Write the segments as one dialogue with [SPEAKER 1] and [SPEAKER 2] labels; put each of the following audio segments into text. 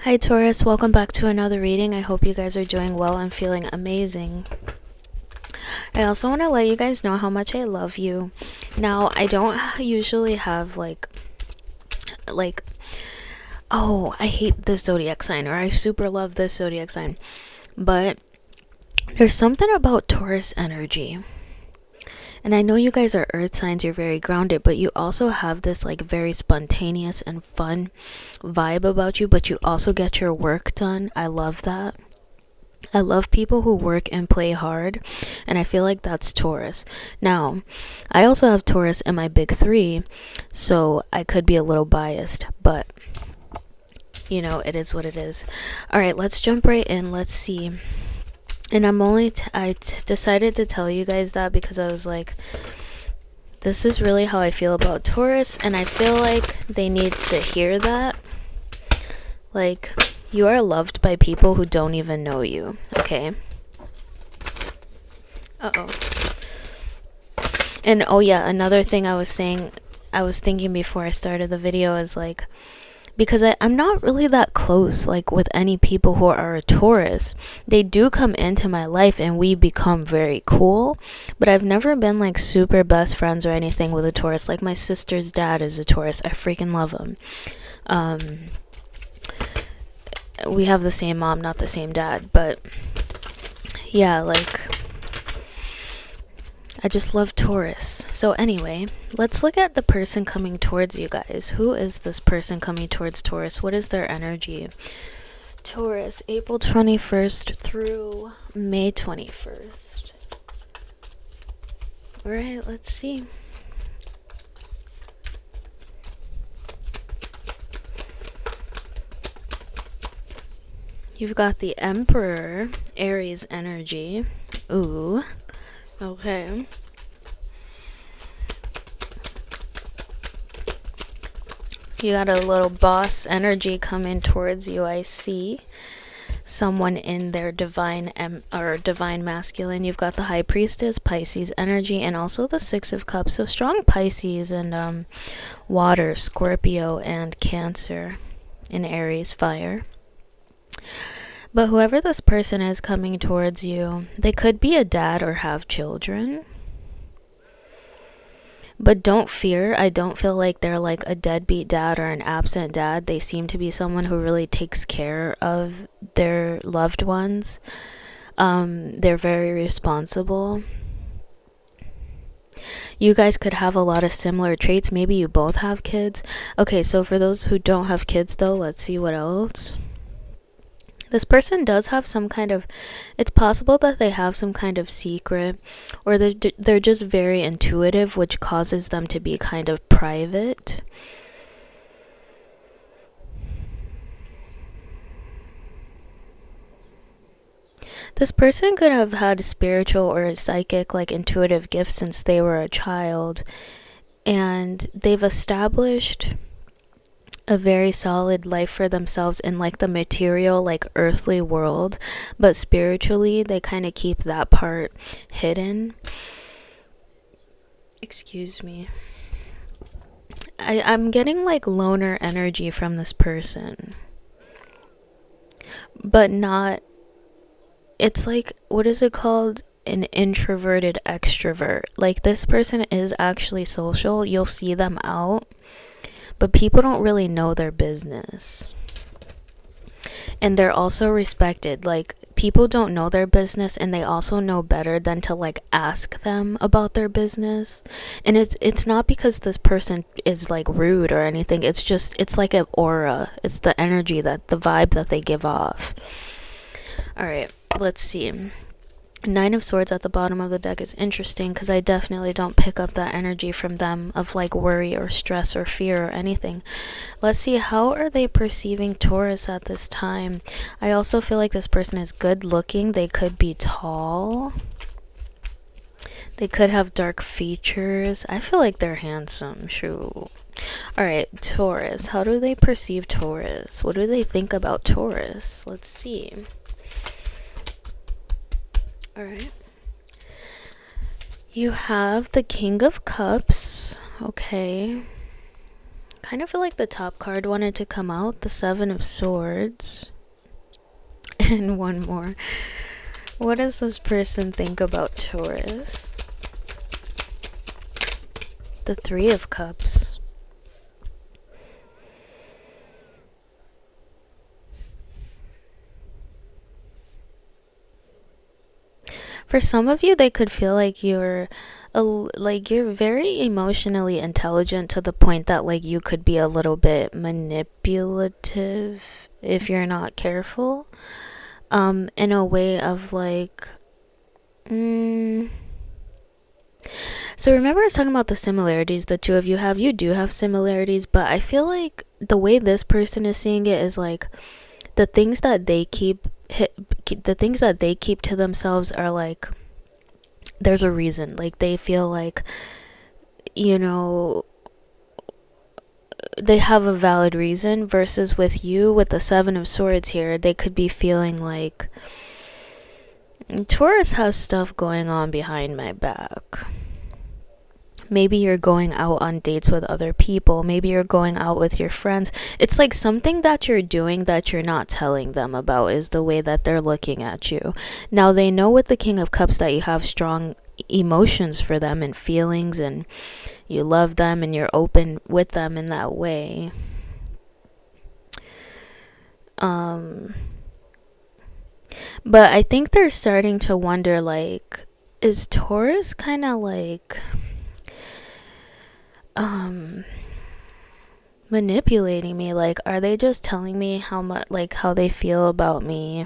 [SPEAKER 1] Hi Taurus, welcome back to another reading. I hope you guys are doing well and feeling amazing. I also want to let you guys know how much I love you. Now, I don't usually have like oh, I hate this zodiac sign or I super love this zodiac sign. But there's something about Taurus energy. And I know you guys are earth signs, you're very grounded, but you also have this like very spontaneous and fun vibe about you, but you also get your work done. I love that. I love people who work and play hard, and I feel like that's Taurus. Now, I also have Taurus in my big three, so I could be a little biased, but you know, it is what it is. All right, let's jump right in. Let's see. And I decided to tell you guys that because I was like, this is really how I feel about Taurus, and I feel like they need to hear that. Like, you are loved by people who don't even know you, okay? Uh-oh. And oh yeah, another thing I was thinking before I started the video is like, because I'm not really that close like with any people who are a Taurus. They do come into my life and we become very cool, but I've never been like super best friends or anything with a Taurus. Like my sister's dad is a Taurus. I freaking love him. We have the same mom, not the same dad, but yeah, like I just love Taurus. So anyway, let's look at the person coming towards you guys. Who is this person coming towards Taurus? What is their energy? Taurus, April 21st through May 21st. All right, let's see. You've got the Emperor, Aries energy. Ooh. Okay. You got a little boss energy coming towards you, I see. Someone in their divine divine masculine. You've got the High Priestess, Pisces energy, and also the Six of Cups. So strong Pisces and water, Scorpio, and Cancer in Aries, fire. But whoever this person is coming towards you, they could be a dad or have children. But don't fear. I don't feel like they're like a deadbeat dad or an absent dad. They seem to be someone who really takes care of their loved ones. They're very responsible. You guys could have a lot of similar traits. Maybe you both have kids. Okay, so for those who don't have kids though, let's see what else. This person does have some kind of, it's possible that they have some kind of secret, or they're just very intuitive, which causes them to be kind of private. This person could have had spiritual or psychic, like intuitive gifts since they were a child, and they've established a very solid life for themselves in like the material, like earthly world, but spiritually they kind of keep that part hidden. Excuse me. I'm getting like loner energy from this person, but not, it's like, what is it called? An introverted extrovert. Like this person is actually social. You'll see them out, but people don't really know their business. And they're also respected. Like people don't know their business, and they also know better than to like ask them about their business. And it's not because this person is like rude or anything. It's just, it's like an aura. It's the energy, that the vibe that they give off. All right, let's see. Nine of Swords at the bottom of the deck is interesting because I definitely don't pick up that energy from them of like worry or stress or fear or anything. Let's see, how are they perceiving Taurus at this time? I also feel like this person is good looking. They could be tall. They could have dark features. I feel like they're handsome. Shoo. Alright, Taurus. How do they perceive Taurus? What do they think about Taurus? Let's see. Alright. You have the King of Cups. Okay. kind of feel like the top card wanted to come out, the Seven of Swords. And one more. What does this person think about Taurus? The Three of Cups. For some of you, they could feel like you're very emotionally intelligent to the point that like you could be a little bit manipulative if you're not careful. In a way of like, so remember I was talking about the similarities the two of you have. You do have similarities, but I feel like the way this person is seeing it is like the things that they keep to themselves are like, there's a reason. Like they feel like, you know, they have a valid reason, versus with you with the Seven of Swords here, they could be feeling like Taurus has stuff going on behind my back. Maybe you're going out on dates with other people. Maybe you're going out with your friends. It's like something that you're doing that you're not telling them about is the way that they're looking at you. Now, they know with the King of Cups that you have strong emotions for them and feelings, and you love them and you're open with them in that way. But I think they're starting to wonder, like, is Taurus kind of like manipulating me? Like, are they just telling me how much, like, how they feel about me?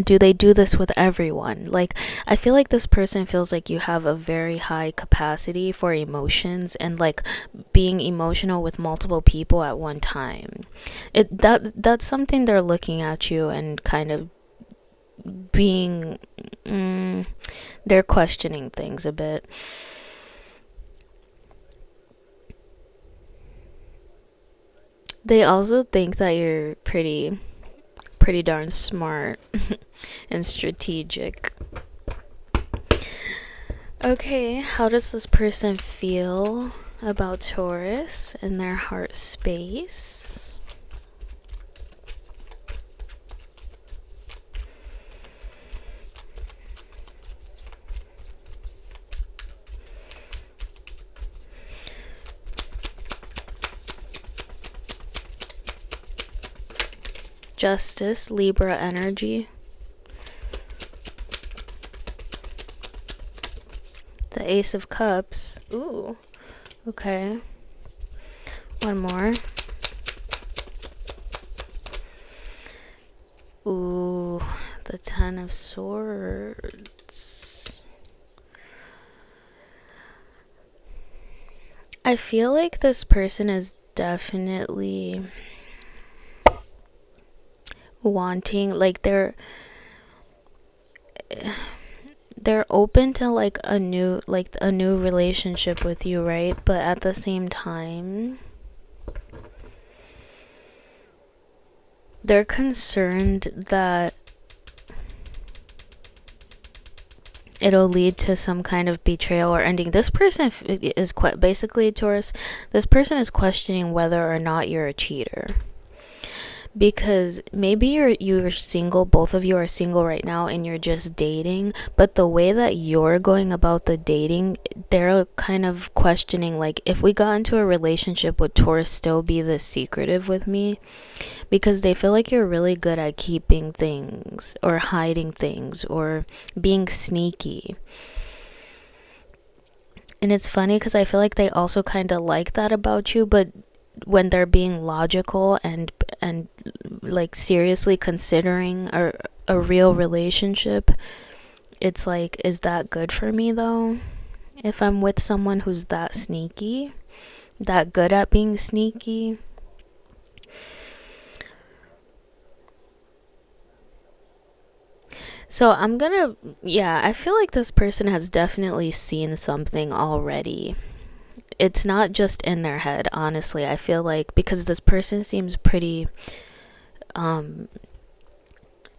[SPEAKER 1] Do they do this with everyone? Like, I feel like this person feels like you have a very high capacity for emotions and like being emotional with multiple people at one time. That's something they're looking at you and kind of being they're questioning things a bit. They also think that you're pretty darn smart and strategic. Okay, how does this person feel about Taurus in their heart space? Justice, Libra energy. The Ace of Cups. Ooh, okay. One more. Ooh, the Ten of Swords. I feel like this person is definitely wanting, like they're open to like a new relationship with you, right? But at the same time, they're concerned that it'll lead to some kind of betrayal or ending. This person is basically, Taurus, this person is questioning whether or not you're a cheater. Because maybe you're single, both of you are single right now and you're just dating, but the way that you're going about the dating, they're kind of questioning, like, if we got into a relationship, would Taurus still be this secretive with me? Because they feel like you're really good at keeping things or hiding things or being sneaky. And it's funny because I feel like they also kind of like that about you, but when they're being logical and like seriously considering a real relationship, it's like, is that good for me though? If I'm with someone who's that sneaky, that good at being sneaky. So I feel like this person has definitely seen something already. It's not just in their head, honestly. I feel like because this person seems pretty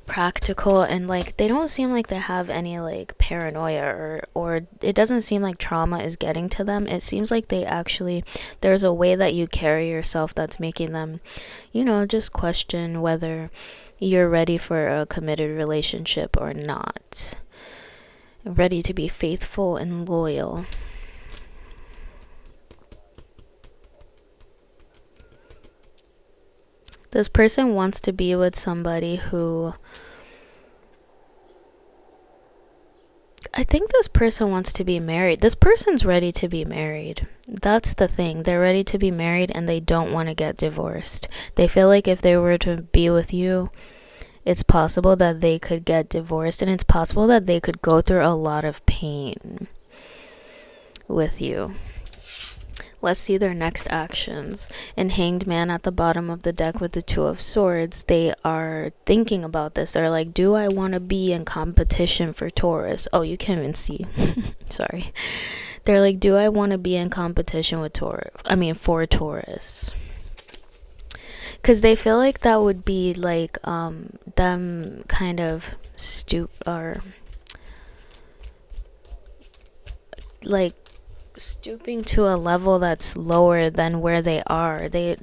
[SPEAKER 1] practical, and like they don't seem like they have any like paranoia, or it doesn't seem like trauma is getting to them. It seems like they actually, there's a way that you carry yourself that's making them, just question whether you're ready for a committed relationship or not, ready to be faithful and loyal. This person wants to be with somebody who, I think this person wants to be married. This person's ready to be married. That's the thing. They're ready to be married and they don't want to get divorced. They feel like if they were to be with you, it's possible that they could get divorced, and it's possible that they could go through a lot of pain with you. Let's see their next actions. In Hanged Man at the bottom of the deck with the Two of Swords, they are thinking about this. They're like, do I want to be in competition for Taurus? Oh, you can't even see. Sorry. They're like, do I want to be in competition with Taurus? For Taurus. Because they feel like that would be like them kind of stooping to a level that's lower than where they are. They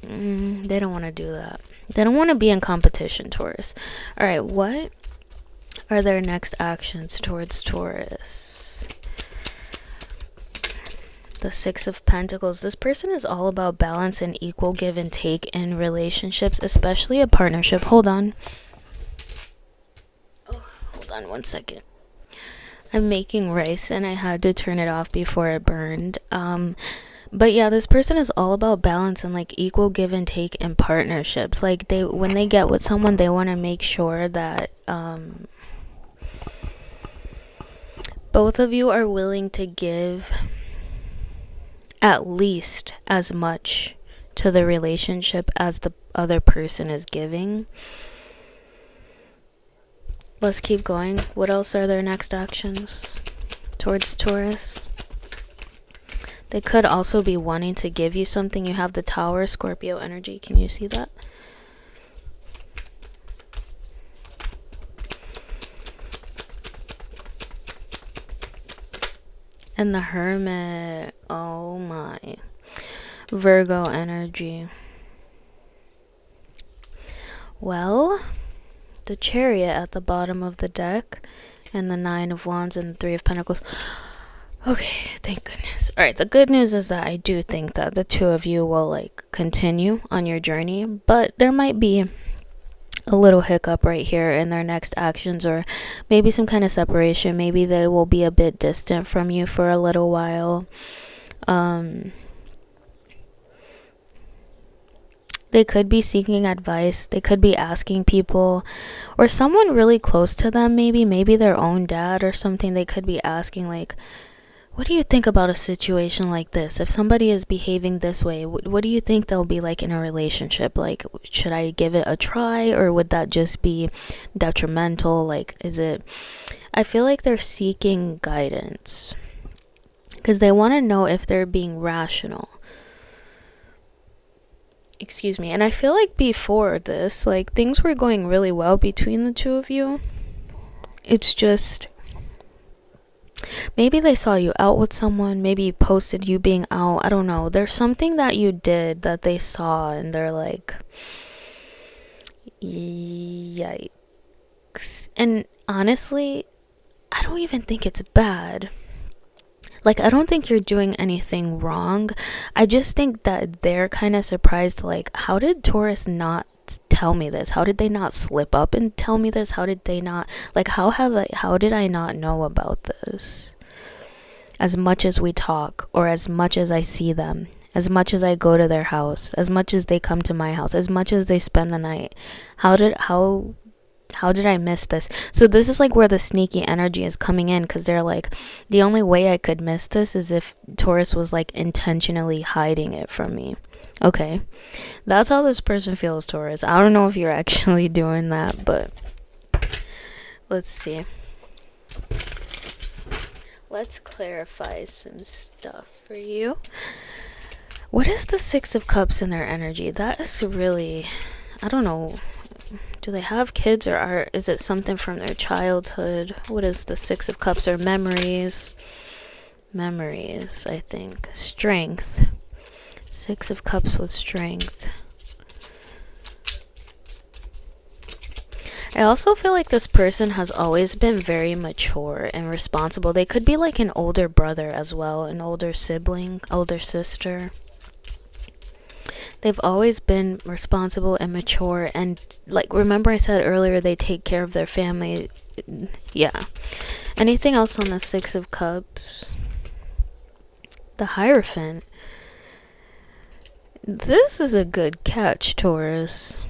[SPEAKER 1] don't want to do that. They don't want to be in competition, Taurus. All right, what are their next actions towards Taurus? The Six of Pentacles. This person is all about balance and equal give and take in relationships, especially a partnership. Hold on 1 second. I'm making rice and I had to turn it off before it burned. But yeah, this person is all about balance and like equal give and take in partnerships. Like when they get with someone, they want to make sure that both of you are willing to give at least as much to the relationship as the other person is giving. Let's keep going. What else are their next actions towards Taurus? They could also be wanting to give you something. You have the Tower, Scorpio energy. Can you see that? And the Hermit. Oh my. Virgo energy. Well, the Chariot at the bottom of the deck, and the Nine of Wands and the Three of Pentacles. Okay, thank goodness. All right, the good news is that I do think that the two of you will like continue on your journey, but there might be a little hiccup right here in their next actions, or maybe some kind of separation. Maybe they will be a bit distant from you for a little while. They could be seeking advice. They could be asking people, or someone really close to them, maybe their own dad or something. They could be asking like, what do you think about a situation like this? If somebody is behaving this way, what do you think they'll be like in a relationship? Like, should I give it a try, or would that just be detrimental? Like, I feel like they're seeking guidance because they want to know if they're being rational. Excuse me. And I feel like before this, like, things were going really well between the two of you. It's just, maybe they saw you out with someone. Maybe you posted you being out. I don't know. There's something that you did that they saw and they're like, yikes. And honestly, I don't even think it's bad. Like, I don't think you're doing anything wrong. I just think that they're kind of surprised, like, how did Taurus not tell me this? How did they not slip up and tell me this? How did they not, like, how did I not know about this? As much as we talk, or as much as I see them, as much as I go to their house, as much as they come to my house, as much as they spend the night, how did I miss this? So this is like where the sneaky energy is coming in, because they're like, the only way I could miss this is if Taurus was like intentionally hiding it from me. Okay, that's how this person feels, Taurus. I don't know if you're actually doing that, but let's see. Let's clarify some stuff for you. What is the Six of Cups in their energy? That is really, I don't know. do they have kids, or is it something from their childhood? What is the Six of Cups? Or memories? Memories, I think. Strength. Six of Cups with strength. I also feel like this person has always been very mature and responsible. They could be like an older brother as well, an older sibling, older sister. They've always been responsible and mature, and like, remember I said earlier, they take care of their family. Yeah. Anything else on the Six of Cups? The Hierophant. This is a good catch, Taurus.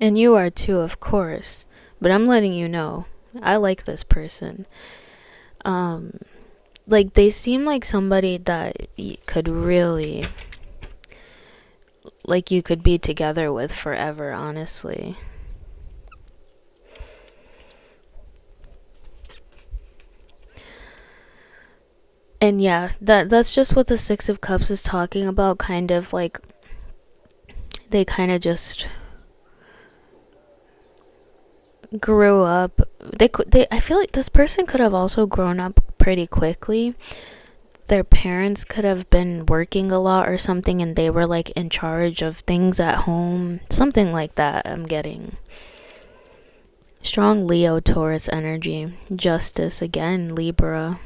[SPEAKER 1] And you are too, of course. But I'm letting you know, I like this person. Like, they seem like somebody that could really, like, you could be together with forever, honestly. And yeah, that's just what the Six of Cups is talking about. Kind of like, they kind of just grew up. I feel like this person could have also grown up pretty quickly. Their parents could have been working a lot or something, and they were like in charge of things at home, something like that. I'm getting strong Leo Taurus energy. Justice again, Libra.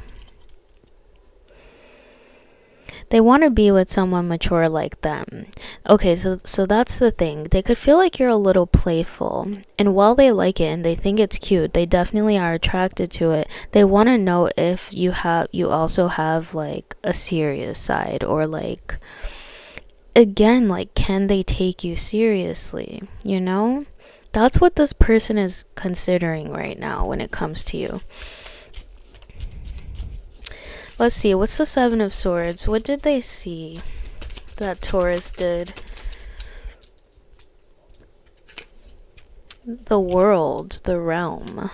[SPEAKER 1] They want to be with someone mature like them. Okay, so that's the thing. They could feel like you're a little playful. And while they like it and they think it's cute, they definitely are attracted to it. They want to know if you also have like a serious side, or like, again, like, can they take you seriously, you know? That's what this person is considering right now when it comes to you. Let's see, what's the Seven of Swords? What did they see that Taurus did? The world, the realm.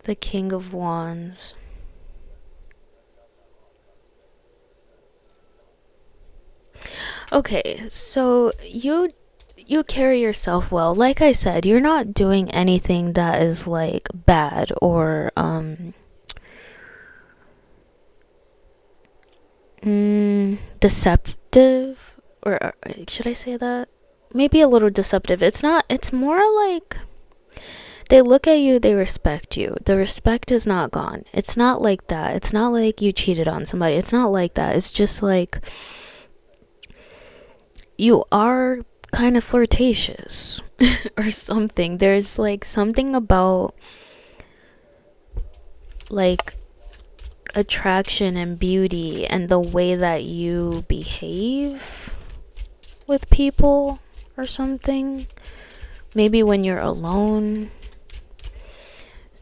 [SPEAKER 1] The King of Wands. Okay, so you carry yourself well. Like I said, you're not doing anything that is like bad or deceptive, or should I say that? Maybe a little deceptive. It's more like they look at you, they respect you. The respect is not gone. It's not like that. It's not like you cheated on somebody. It's not like that. It's just like, you are kind of flirtatious or something. There's like something about like attraction and beauty and the way that you behave with people or something. Maybe when you're alone.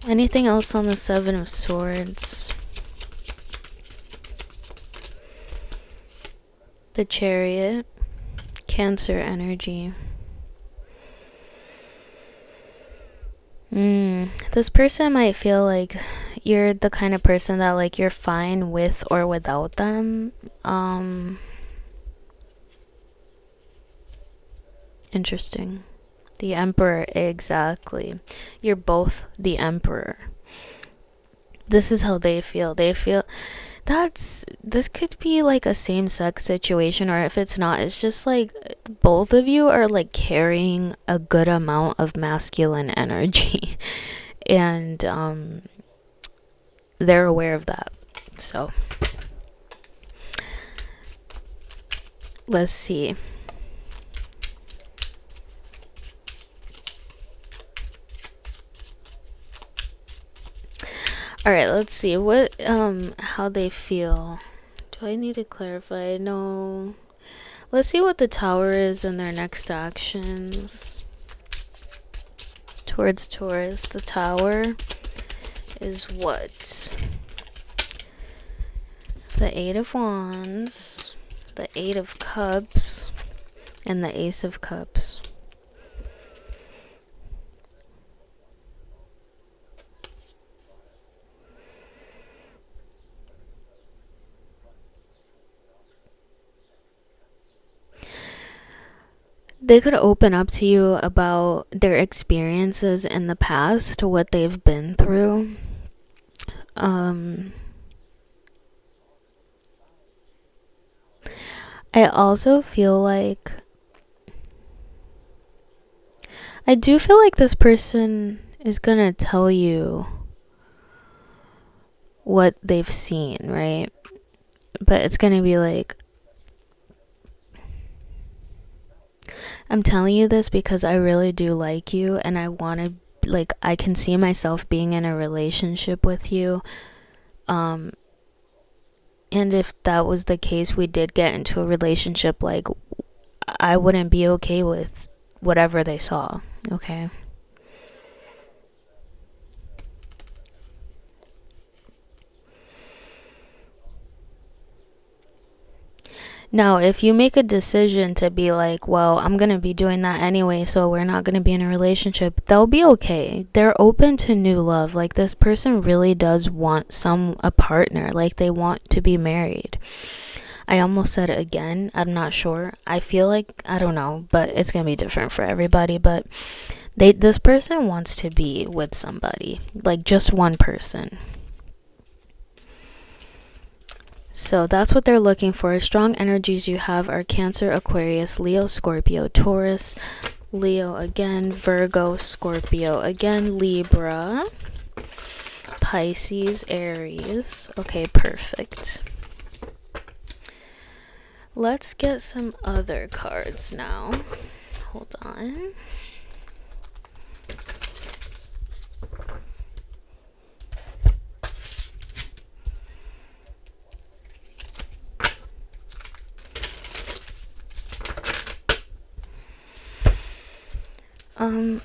[SPEAKER 1] Anything else on the Seven of Swords? The Chariot. Cancer energy. This person might feel like you're the kind of person that like you're fine with or without them. Interesting. The Emperor, exactly. You're both the Emperor. This is how they feel. They feel this could be like a same-sex situation, or if it's not, it's just like both of you are like carrying a good amount of masculine energy. And they're aware of that. So let's see. All right, let's see what how they feel. Do I need to clarify? No. Let's see what the Tower is and their next actions towards Taurus. The Tower is what? The Eight of Wands, the Eight of Cups, and the Ace of Cups. They could open up to you about their experiences in the past, what they've been through. Um, I also feel like I do feel like this person is gonna tell you what they've seen, right? But it's gonna be like, I'm telling you this because I really do like you and I want to, like, I can see myself being in a relationship with you. Um, and if that was the case, we did get into a relationship, like, I wouldn't be okay with whatever they saw, okay? Now, if you make a decision to be like, well, I'm going to be doing that anyway, so we're not going to be in a relationship, they'll be okay. They're open to new love. Like, this person really does want a partner. Like, they want to be married. I almost said it again. I'm not sure. I feel like, I don't know, but it's going to be different for everybody. But this person wants to be with somebody, like just one person. So that's what they're looking for. Strong energies you have are Cancer, Aquarius, Leo, Scorpio, Taurus, Leo again, Virgo, Scorpio again, Libra, Pisces, Aries. Okay, perfect. Let's get some other cards now. Hold on.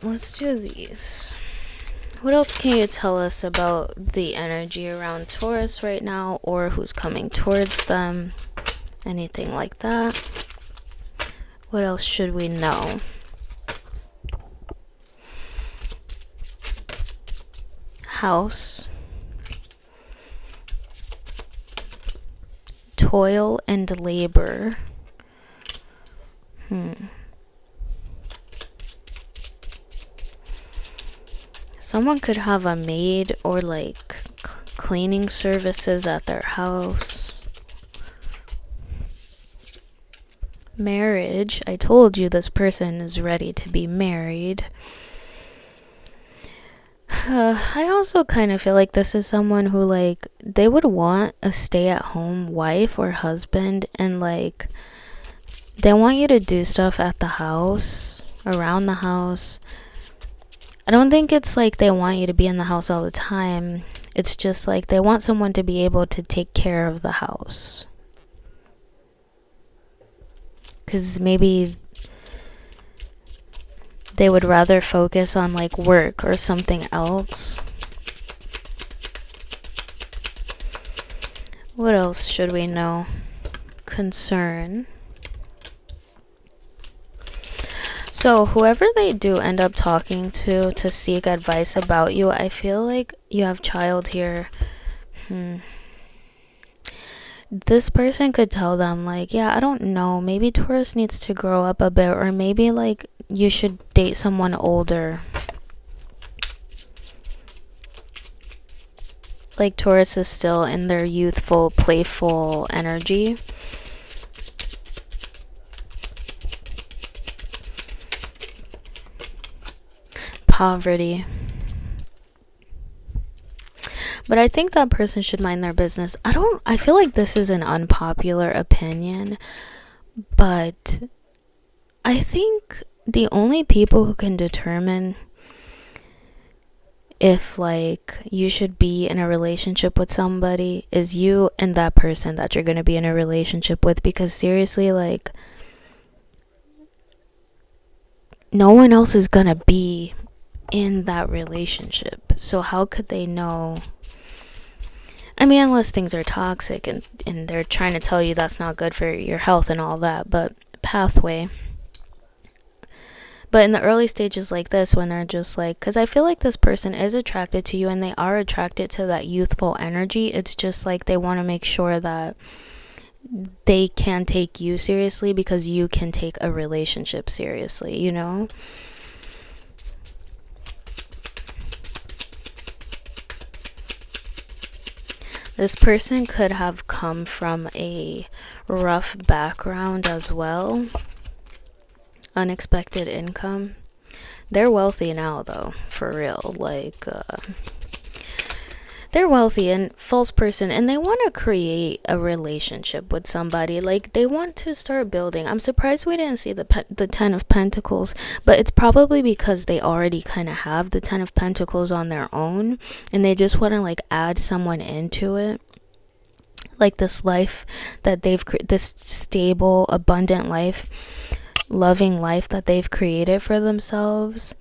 [SPEAKER 1] Let's do these. What else can you tell us about the energy around Taurus right now, or who's coming towards them? Anything like that? What else should we know? House. Toil and labor. Someone could have a maid or like cleaning services at their house. Marriage. I told you this person is ready to be married. I also kind of feel like this is someone who, like, they would want a stay-at-home wife or husband, and like they want you to do stuff at the house, around the house. I don't think it's like they want you to be in the house all the time. It's just like they want someone to be able to take care of the house. Because maybe they would rather focus on like work or something else. What else should we know? Concern. So whoever they do end up talking to seek advice about you, I feel like you have child here. This person could tell them like, yeah, I don't know, maybe Taurus needs to grow up a bit, or maybe like you should date someone older. Like Taurus is still in their youthful, playful energy. Poverty. But I think that person should mind their business. I feel like this is an unpopular opinion, but I think the only people who can determine if like you should be in a relationship with somebody is you and that person that you're going to be in a relationship with, because seriously, like, no one else is going to be in that relationship. So how could they know? I mean, unless things are toxic and they're trying to tell you that's not good for your health and all that, but pathway. But in the early stages like this, when they're just like, because I feel like this person is attracted to you and they are attracted to that youthful energy, it's just like they want to make sure that they can take you seriously because you can take a relationship seriously, you know? This person could have come from a rough background as well. Unexpected income. They're wealthy now, though, for real. Like, they're wealthy and false person, and they want to create a relationship with somebody. Like, they want to start building. I'm surprised we didn't see the 10 of Pentacles, but it's probably because they already kind of have the 10 of Pentacles on their own, and they just want to like add someone into it. Like this life that this stable, abundant life, loving life that they've created for themselves.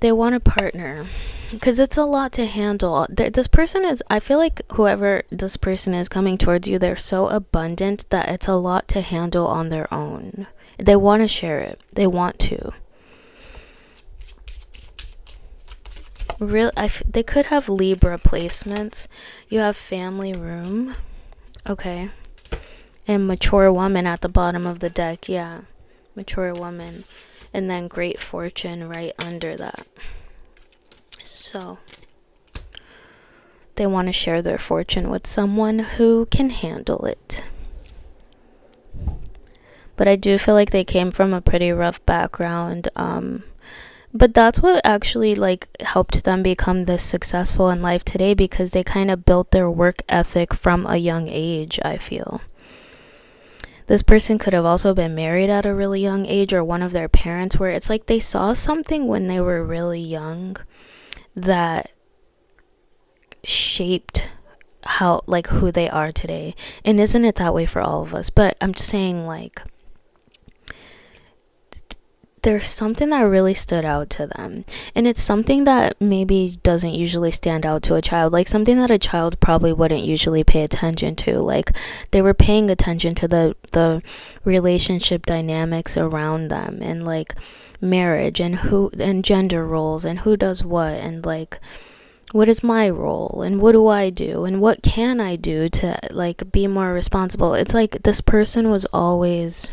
[SPEAKER 1] They want a partner because it's a lot to handle. This person is, I feel like whoever this person is coming towards you, they're so abundant that it's a lot to handle on their own. They want to share it. They want to. They could have Libra placements. You have family room. Okay. And mature woman at the bottom of the deck. Yeah. Mature woman. And then great fortune right under that. So they want to share their fortune with someone who can handle it. But I do feel like they came from a pretty rough background. But that's what actually like helped them become this successful in life today, because they kind of built their work ethic from a young age, I feel. This person could have also been married at a really young age, or one of their parents, where it's like they saw something when they were really young that shaped how, like, who they are today. And isn't it that way for all of us? But I'm just saying, like, there's something that really stood out to them, and it's something that maybe doesn't usually stand out to a child, like something that a child probably wouldn't usually pay attention to. Like, they were paying attention to the relationship dynamics around them, and like marriage, and who, and gender roles, and who does what, and like what is my role, and what do I do, and what can I do to like be more responsible. It's like this person was always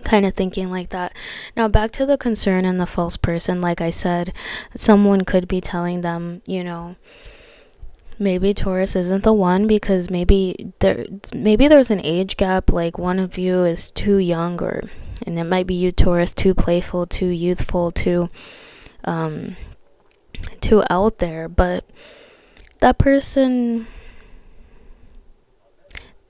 [SPEAKER 1] kind of thinking like that. Now back to the concern and the false person. Like I said, someone could be telling them, you know, maybe Taurus isn't the one, because maybe there's an age gap. Like one of you is too young, or and it might be you, Taurus, too playful, too youthful, too out there. But that person,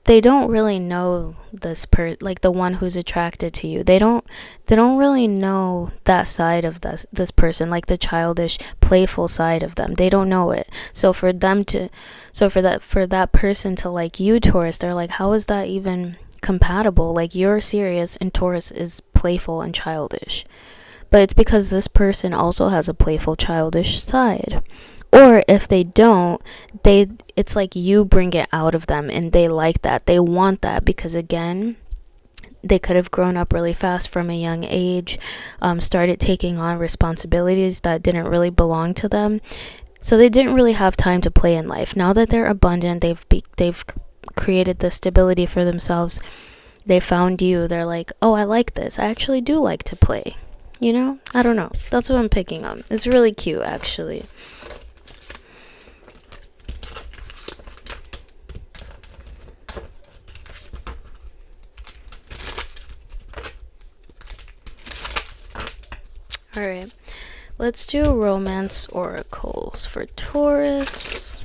[SPEAKER 1] they don't really know this like the one who's attracted to you. They don't really know that side of this person, like the childish, playful side of them. They don't know it. So for that person to like you, Taurus, they're like, how is that even compatible? Like, you're serious and Taurus is playful and childish. But it's because this person also has a playful, childish side. Or if they don't, it's like you bring it out of them, and they like that. They want that because, again, they could have grown up really fast from a young age, started taking on responsibilities that didn't really belong to them. So they didn't really have time to play in life. Now that they're abundant, they've created the stability for themselves. They found you. They're like, oh, I like this. I actually do like to play. You know? I don't know. That's what I'm picking up. It's really cute, actually. Alright, let's do romance oracles for Taurus.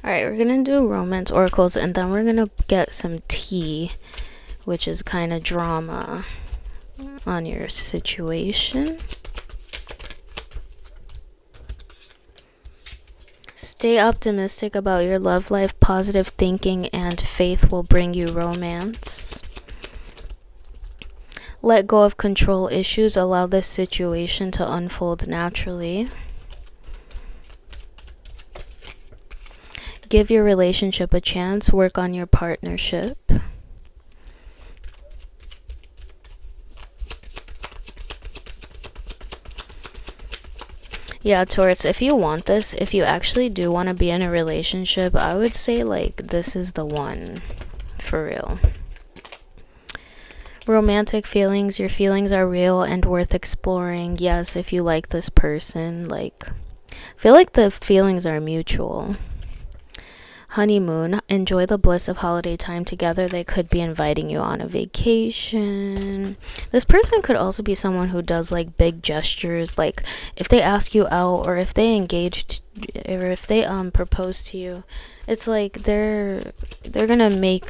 [SPEAKER 1] Alright, we're gonna do romance oracles, and then we're gonna get some tea, which is kind of drama on your situation. Stay optimistic about your love life. Positive thinking and faith will bring you romance. Let go of control issues. Allow this situation to unfold naturally. Give your relationship a chance. Work on your partnership. Yeah, Taurus, if you want this, if you actually do want to be in a relationship, I would say, like, this is the one. For real. Romantic feelings. Your feelings are real and worth exploring. Yes, if you like this person, like, I feel like the feelings are mutual. Honeymoon. Enjoy the bliss of holiday time together. They could be inviting you on a vacation. This person could also be someone who does like big gestures, like if they ask you out or if they engaged or if they propose to you. It's like they're gonna make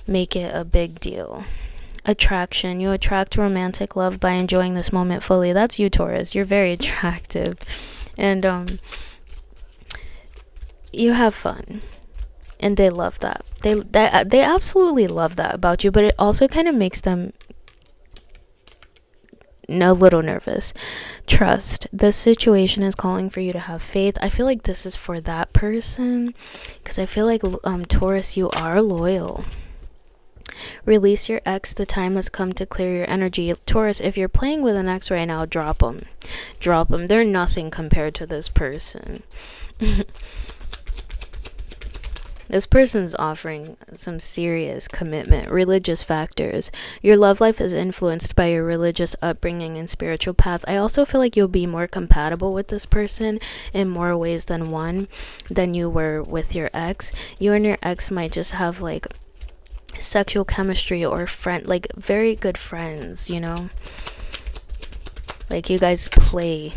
[SPEAKER 1] it a big deal. Attraction. You attract romantic love by enjoying this moment fully. That's you, Taurus. You're very attractive. And you have fun, and they love that. They absolutely love that about you, but it also kind of makes them a little nervous. Trust. This situation is calling for you to have faith. I feel like this is for that person, because I feel like Taurus, you are loyal. Release your ex. The time has come to clear your energy. Taurus, if you're playing with an ex right now, drop them. They're nothing compared to this person. This person's offering some serious commitment. Religious factors. Your love life is influenced by your religious upbringing and spiritual path. I also feel like you'll be more compatible with this person in more ways than one than you were with your ex. You and your ex might just have like sexual chemistry or like very good friends, you know? Like you guys play.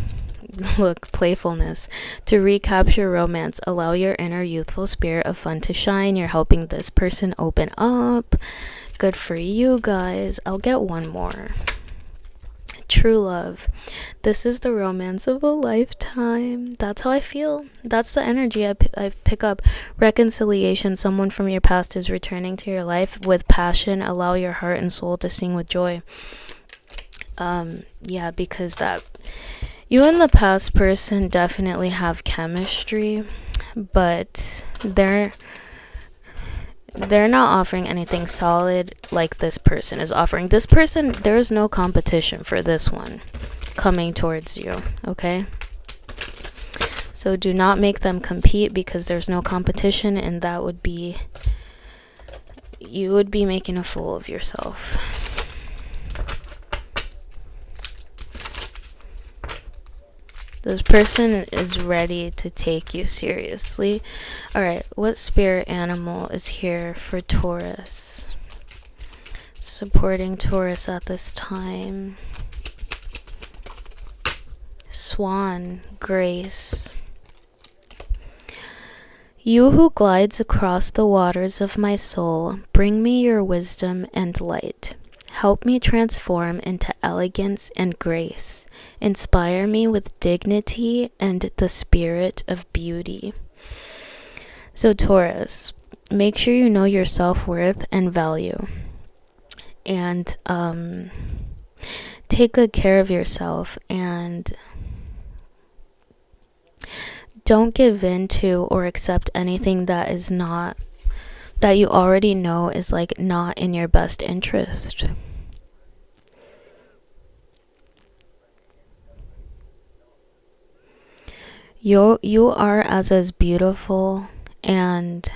[SPEAKER 1] Look, playfulness. To recapture romance, allow your inner youthful spirit of fun to shine. You're helping this person open up. Good for you guys. I'll get one more. True love. This is the romance of a lifetime. That's how I feel. That's the energy I pick up. Reconciliation. Someone from your past is returning to your life with passion. Allow your heart and soul to sing with joy. Yeah, because that you and the past person definitely have chemistry, but they're not offering anything solid like this person is offering. This person, there's no competition for this one coming towards you, okay? So do not make them compete, because there's no competition, and that would be, you would be making a fool of yourself. This person is ready to take you seriously. Alright, what spirit animal is here for Taurus? Supporting Taurus at this time. Swan, Grace. You who glides across the waters of my soul, bring me your wisdom and light. Help me transform into elegance and grace. Inspire me with dignity and the spirit of beauty. So Taurus, make sure you know your self-worth and value. And take good care of yourself, and don't give in to or accept anything that is not, that you already know is like not in your best interest. You are as beautiful and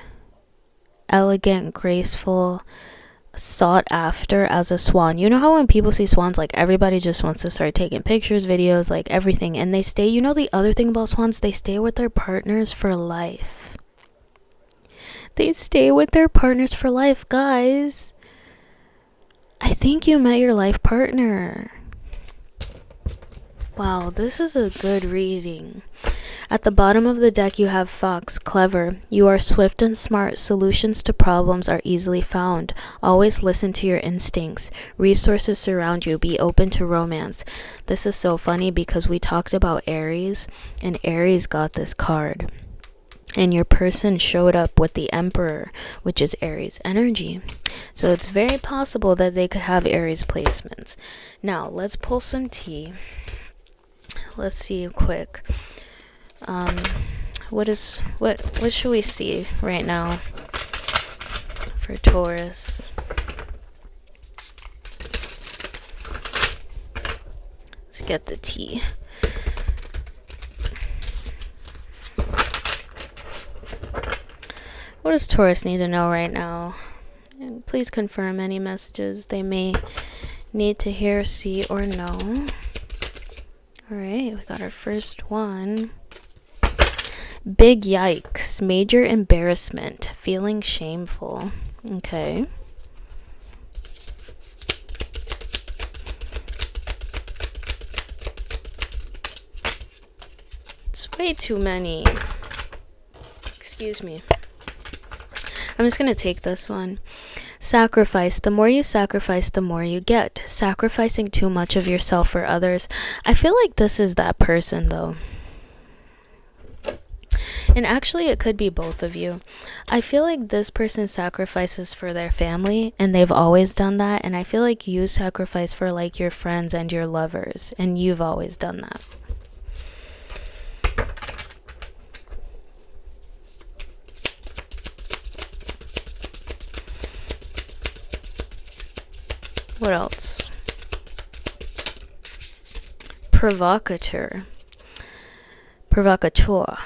[SPEAKER 1] elegant, graceful, sought after as a swan. You know how when people see swans, like everybody just wants to start taking pictures, videos, like everything, and they stay, you know, the other thing about swans, they stay with their partners for life. They stay with their partners for life, guys. I think you met your life partner. Wow, this is a good reading. At the bottom of the deck, you have Fox, clever. You are swift and smart. Solutions to problems are easily found. Always listen to your instincts. Resources surround you. Be open to romance. This is so funny because we talked about Aries, and Aries got this card. And your person showed up with the Emperor, which is Aries energy. So it's very possible that they could have Aries placements. Now, let's pull some tea. Let's see quick. What should we see right now for Taurus? Let's get the tea. What does Taurus need to know right now? And please confirm any messages they may need to hear, see, or know. Alright, we got our first one. Big yikes. Major embarrassment. Feeling shameful. Okay. It's way too many. Excuse me. I'm just gonna take this one. Sacrifice. The more you sacrifice, the more you get. Sacrificing too much of yourself for others. I feel like this is that person, though. And actually, it could be both of you. I feel like this person sacrifices for their family, and they've always done that. And I feel like you sacrifice for, like, your friends and your lovers, and you've always done that. What else? Provocateur. Provocateur.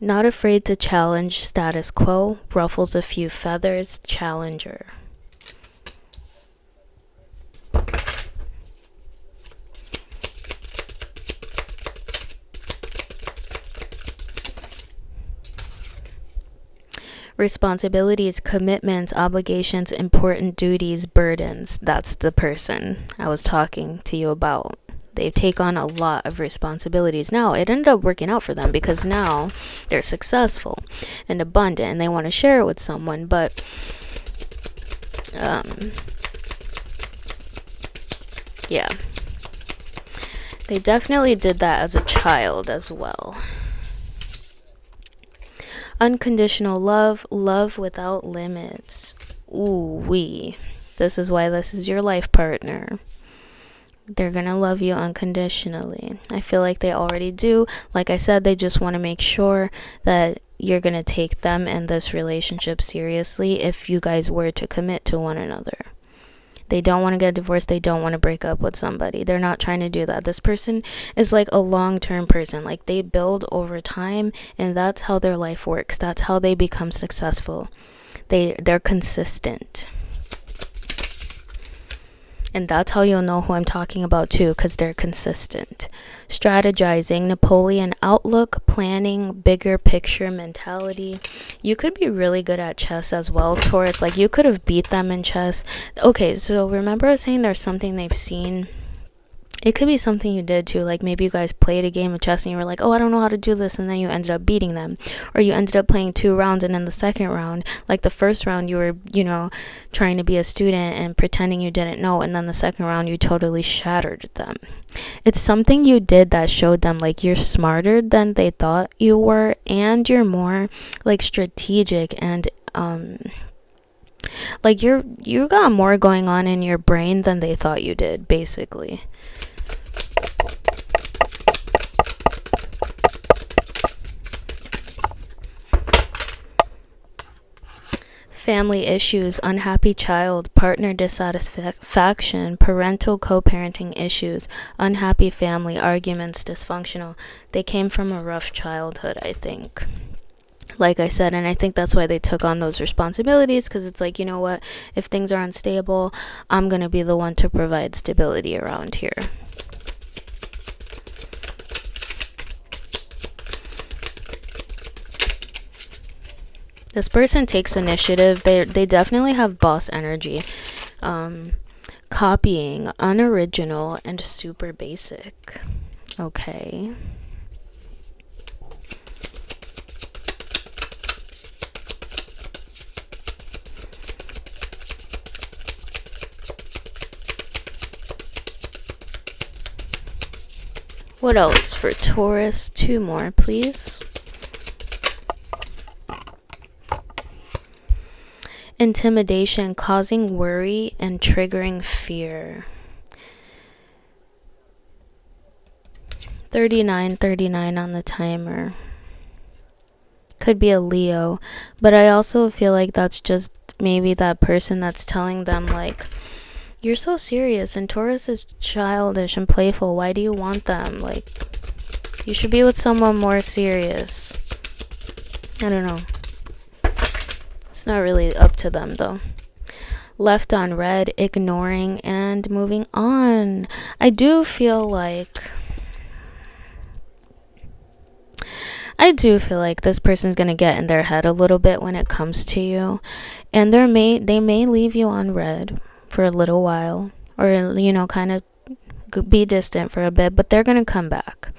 [SPEAKER 1] Not afraid to challenge status quo. Ruffles a few feathers. Challenger. Responsibilities, commitments, obligations, important duties, burdens. That's the person I was talking to you about. They take on a lot of responsibilities. Now, it ended up working out for them because now they're successful and abundant and they want to share it with someone. But yeah, they definitely did that as a child as well. Unconditional love, love without limits. Ooh wee. This is why this is your life partner. They're gonna love you unconditionally. I feel like they already do. Like I said, they just want to make sure that you're gonna take them and this relationship seriously if you guys were to commit to one another. They don't want to get divorced. They don't want to break up with somebody. They're not trying to do that. This person is like a long-term person. Like they build over time, and that's how their life works. That's how they become successful. They're consistent. And that's how you'll know who I'm talking about too, because they're consistent. Strategizing, Napoleon outlook, planning, bigger picture mentality. You could be really good at chess as well, Taurus. Like you could have beat them in chess. Okay, so remember I was saying there's something they've seen. It could be something you did too, like maybe you guys played a game of chess and you were like, oh, I don't know how to do this, and then you ended up beating them. Or you ended up playing 2 rounds, and in the second round, like the first round you were, trying to be a student and pretending you didn't know, and then the second round you totally shattered them. It's something you did that showed them like you're smarter than they thought you were, and you're more like strategic, and like you got more going on in your brain than they thought you did, basically. Family issues, unhappy child, partner dissatisfaction, parental co-parenting issues, unhappy family, arguments, dysfunctional. They came from a rough childhood, I think. Like I said, and I think that's why they took on those responsibilities, because it's like, you know what, if things are unstable, I'm going to be the one to provide stability around here. This person takes initiative. They definitely have boss energy. Copying, unoriginal, and super basic. Okay. What else for Taurus? 2 more, please. Intimidation, causing worry and triggering fear. 39 on the timer. Could be a Leo, but I also feel like that's just maybe that person that's telling them like, you're so serious and Taurus is childish and playful. Why do you want them? Like, you should be with someone more serious. I don't know. It's not really up to them though. Left on red, ignoring and moving on. I do feel like this person's gonna get in their head a little bit when it comes to you, and they may leave you on red for a little while, or kind of be distant for a bit, but they're gonna come back.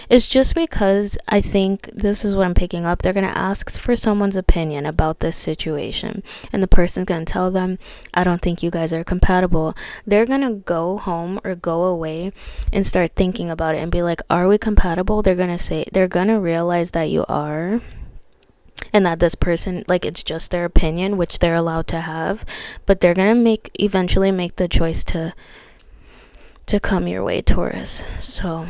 [SPEAKER 1] It's just because I think this is what I'm picking up. They're gonna ask for someone's opinion about this situation, and the person's gonna tell them, I don't think you guys are compatible. They're gonna go home or go away and start thinking about it and be like, are we compatible? They're gonna realize that you are, and that this person, like, it's just their opinion, which they're allowed to have, but they're gonna eventually make the choice to come your way, Taurus. So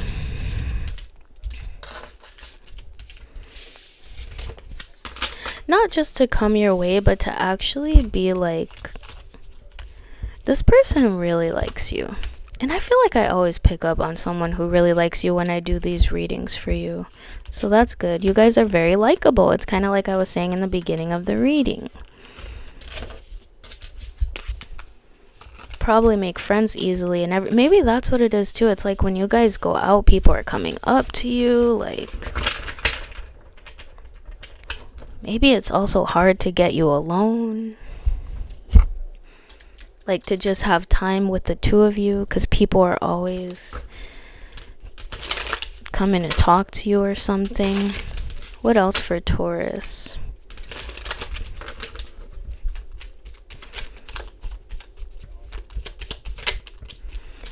[SPEAKER 1] not just to come your way, but to actually be like, this person really likes you. And I feel like I always pick up on someone who really likes you when I do these readings for you. So that's good. You guys are very likable. It's kind of like I was saying in the beginning of the reading. Probably make friends easily, and maybe that's what it is too. It's like when you guys go out, people are coming up to you, like, maybe it's also hard to get you alone, like to just have time with the two of you, because people are always coming to talk to you or something. What else for Taurus?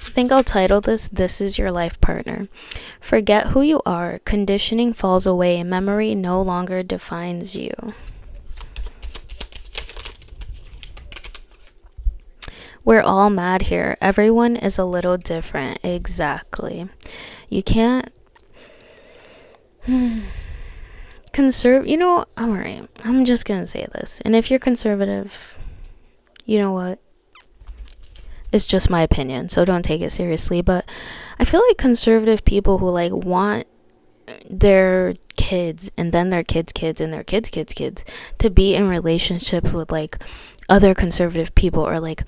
[SPEAKER 1] I think I'll title this is your life partner. Forget who you are. Conditioning falls away. Memory no longer defines you. We're all mad here. Everyone is a little different. Exactly. You can't alright, I'm just gonna say this. And if you're conservative, you know what? It's just my opinion, so don't take it seriously. But I feel like conservative people who like want their kids and then their kids' kids and their kids' kids' kids to be in relationships with like other conservative people, or like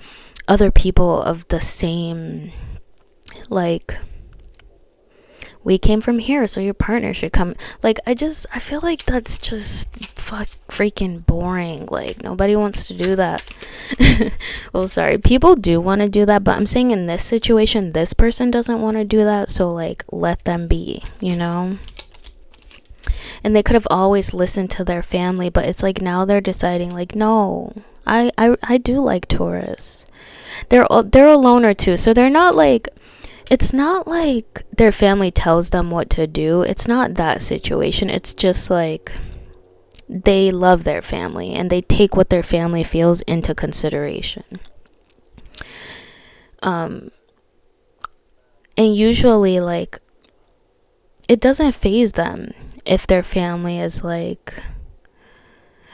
[SPEAKER 1] other people of the same, like, we came from here, so your partner should come. Like, I feel like that's just freaking boring. Like, nobody wants to do that. Well, sorry, people do want to do that, but I'm saying in this situation, this person doesn't want to do that, so like, let them be, And they could have always listened to their family, but it's like now they're deciding like, no, I do like Taurus. They're a loner too, so they're not like, it's not like their family tells them what to do. It's not that situation. It's just like they love their family and they take what their family feels into consideration. And usually, like, it doesn't faze them if their family is like,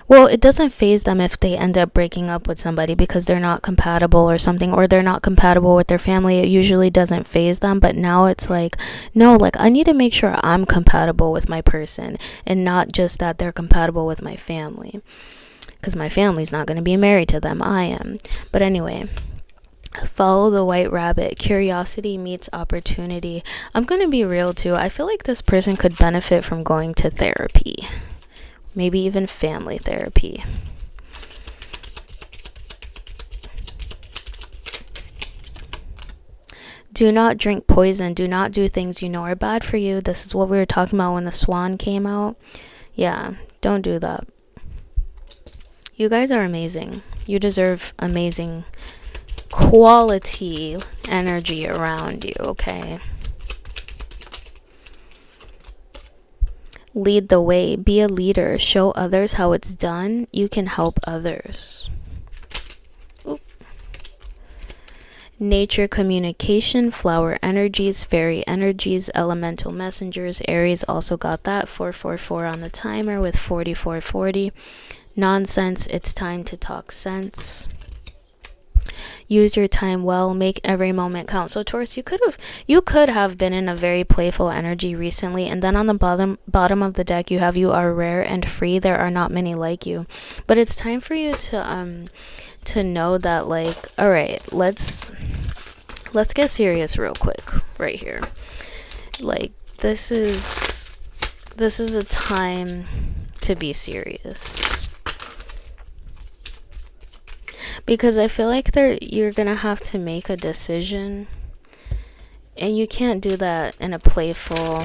[SPEAKER 1] well, it doesn't faze them if they end up breaking up with somebody because they're not compatible or something, or they're not compatible with their family. It usually doesn't faze them, but now it's like, no, like, I need to make sure I'm compatible with my person and not just that they're compatible with my family, because my family's not going to be married to them. I am. But anyway, follow the white rabbit. Curiosity meets opportunity. I'm going to be real too. I feel like this person could benefit from going to therapy. Maybe even family therapy. Do not drink poison. Do not do things you know are bad for you. This is what we were talking about when the swan came out. Yeah, don't do that. You guys are amazing. You deserve amazing quality energy around you, okay? Lead the way. Be a leader. Show others how it's done. You can help others. Oop. Nature communication, flower energies, fairy energies, elemental messengers. Aries also got that. 444 on the timer with 4440. Nonsense. It's time to talk sense. Use your time well, make every moment count. So Taurus, you could have been in a very playful energy recently, and then on the bottom of the deck you have you are rare and free. There are not many like you. But it's time for you to know that, like, all right, let's get serious real quick right here. Like, this is a time to be serious. Because I feel like you're gonna have to make a decision, and you can't do that in a playful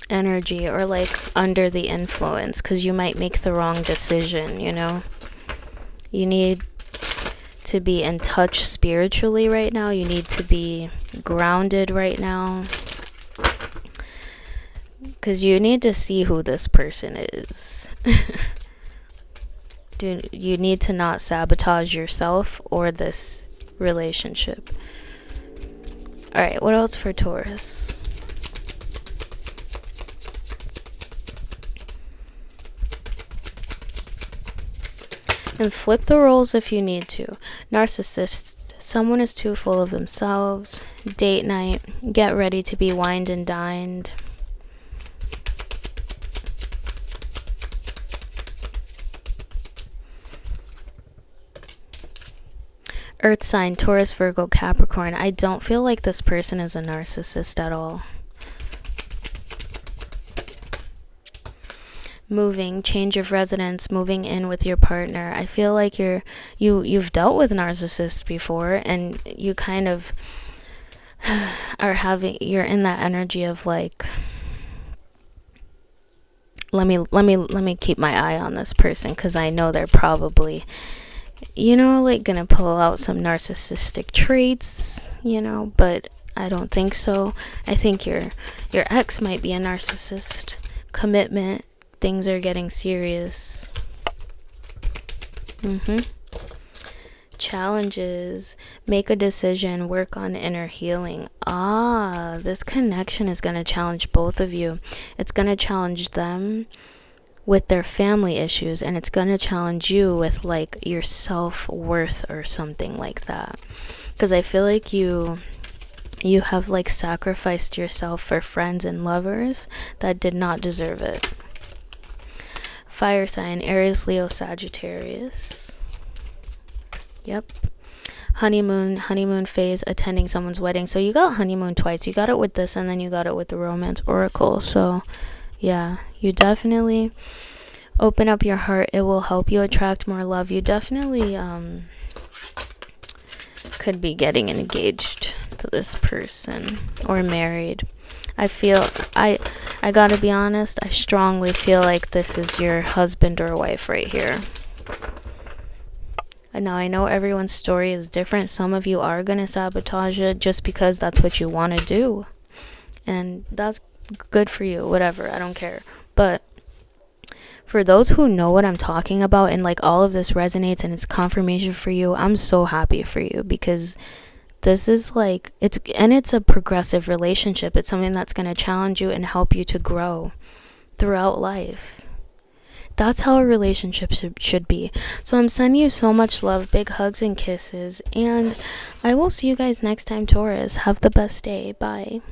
[SPEAKER 1] energy or like under the influence, because you might make the wrong decision, you know? You need to be in touch spiritually right now. You need to be grounded right now, because you need to see who this person is. You need to not sabotage yourself or this relationship. Alright, what else for Taurus? And flip the roles if you need to. Narcissist, someone is too full of themselves. Date night, get ready to be wined and dined. Earth sign, Taurus, Virgo, Capricorn. I don't feel like this person is a narcissist at all. Moving, change of residence, moving in with your partner. I feel like you've dealt with narcissists before, and you kind of you're in that energy of like, let me keep my eye on this person, because I know they're probably, you know, like gonna pull out some narcissistic traits, you know, but I don't think so. I think your ex might be a narcissist. Commitment, things are getting serious. Challenges, make a decision, work on inner healing. This connection is gonna challenge both of you. It's gonna challenge them with their family issues, and it's gonna challenge you with like your self-worth or something like that, because I feel like you have like sacrificed yourself for friends and lovers that did not deserve it. Fire sign, Aries, Leo, Sagittarius. Yep. Honeymoon phase, attending someone's wedding. So you got honeymoon twice. You got it with this, and then you got it with the romance oracle. So yeah, you definitely open up your heart. It will help you attract more love. You definitely could be getting engaged to this person or married. I feel, I gotta be honest, I strongly feel like this is your husband or wife right here. Now, I know everyone's story is different. Some of you are gonna sabotage it just because that's what you want to do, and that's good for you, whatever, I don't care. But for those who know what I'm talking about, and like all of this resonates and it's confirmation for you, I'm so happy for you, because this is like, it's a progressive relationship. It's something that's going to challenge you and help you to grow throughout life. That's how a relationship should be. So I'm sending you so much love, big hugs and kisses, and I will see you guys next time, Taurus. Have the best day. Bye.